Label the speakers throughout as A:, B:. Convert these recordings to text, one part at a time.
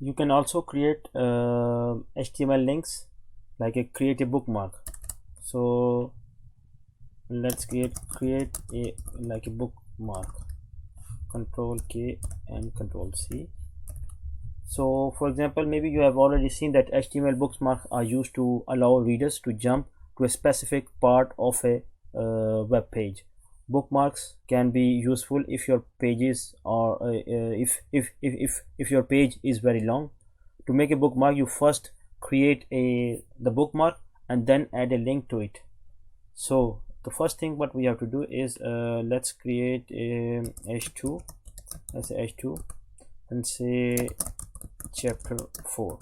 A: You can also create HTML links, like create a bookmark. So let's create a like a bookmark. Control K and Control C. So for example, maybe you have already seen that HTML bookmarks are used to allow readers to jump to a specific part of a web page. Bookmarks can be useful if your pages are if your page is very long. To make a bookmark, you first create the bookmark and then add a link to it. So the first thing what we have to do is let's create a h2, let's say h2 and say chapter 4,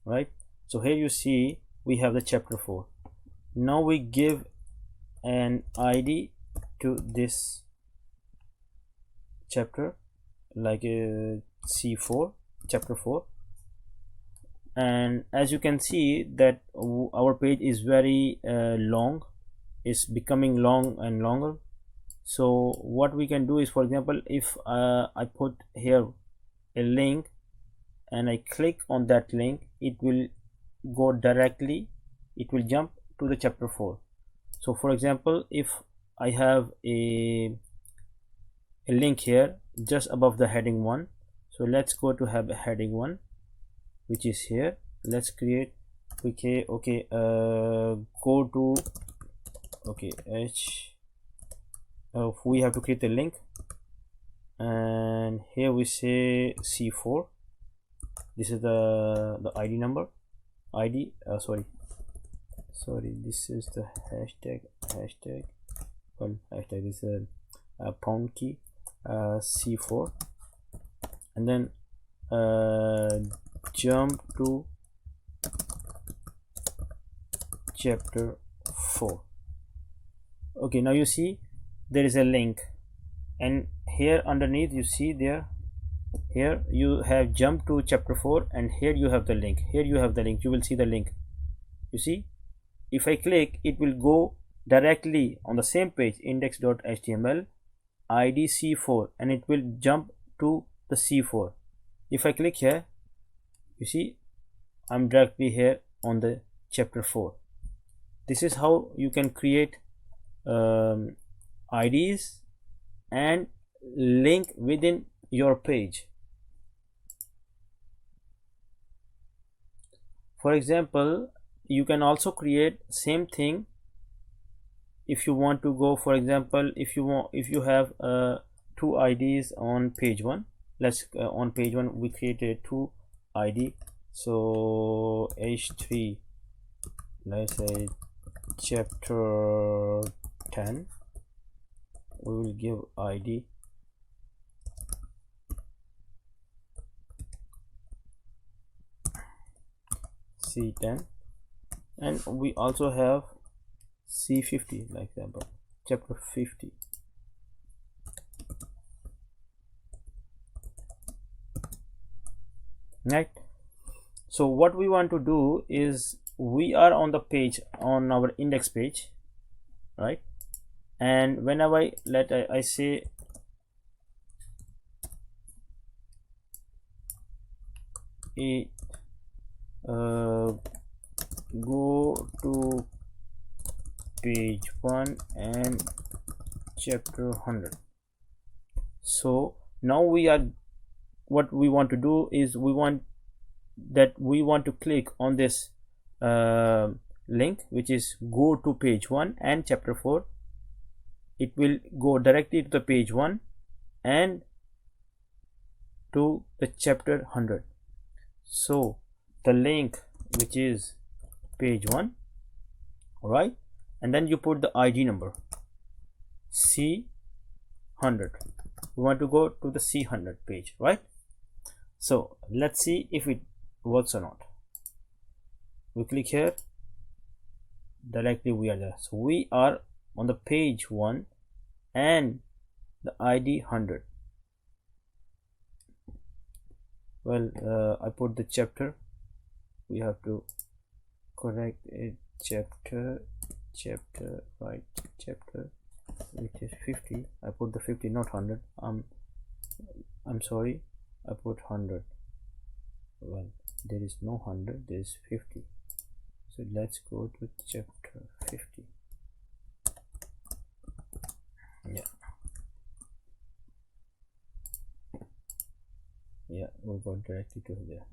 A: right? So here you see we have the chapter 4. Now we give an ID to this chapter, like a C4, chapter 4, and as you can see that our page is very long, is becoming long and longer. So what we can do is, for example, if I put here a link and I click on that link, it will go directly, it will jump to the chapter 4. So for example, if I have a link here just above the heading 1, so let's go to have a heading 1, which is here. Let's create okay go to we have to create the link, and here we say C4. This is the ID number, sorry, this is the hashtag well, hashtag is a pound key, C4, and then jump to chapter 4. Okay, now you see there is a link, and here underneath you see there, here you have jumped to chapter 4, and here you have the link, you will see the link. You see, if I click, it will go directly on the same page, index.html id C4, and it will jump to the C4. If I click here, you see I'm directly here on the chapter 4. This is how you can create IDs and link within your page. For example, you can also create same thing if you want to go, for example, if you have two IDs on page 1. Let's on page 1 we created two ID. So h3, let's say chapter 10, we will give ID C10, and we also have C50, like example chapter 50. Right, so what we want to do is, we are on the page, on our index page, right? And whenever I say go to page 1 and chapter 100. So now what we want to do is, we want to click on this link, which is go to page 1 and chapter 4. It will go directly to the page 1 and to the chapter 100. So the link, which is page 1, all right, and then you put the ID number C100. We want to go to the C100 page, right? So let's see if it works or not. We click here, directly we are there. So we are on the page 1 and the ID 100. Well, I put the chapter, we have to correct it, chapter, right, chapter, which is 50. I put the 50, not 100. I'm sorry. I put 100. Well, there is no 100, there is 50. So let's go to chapter 50. Yeah, we got directly to there.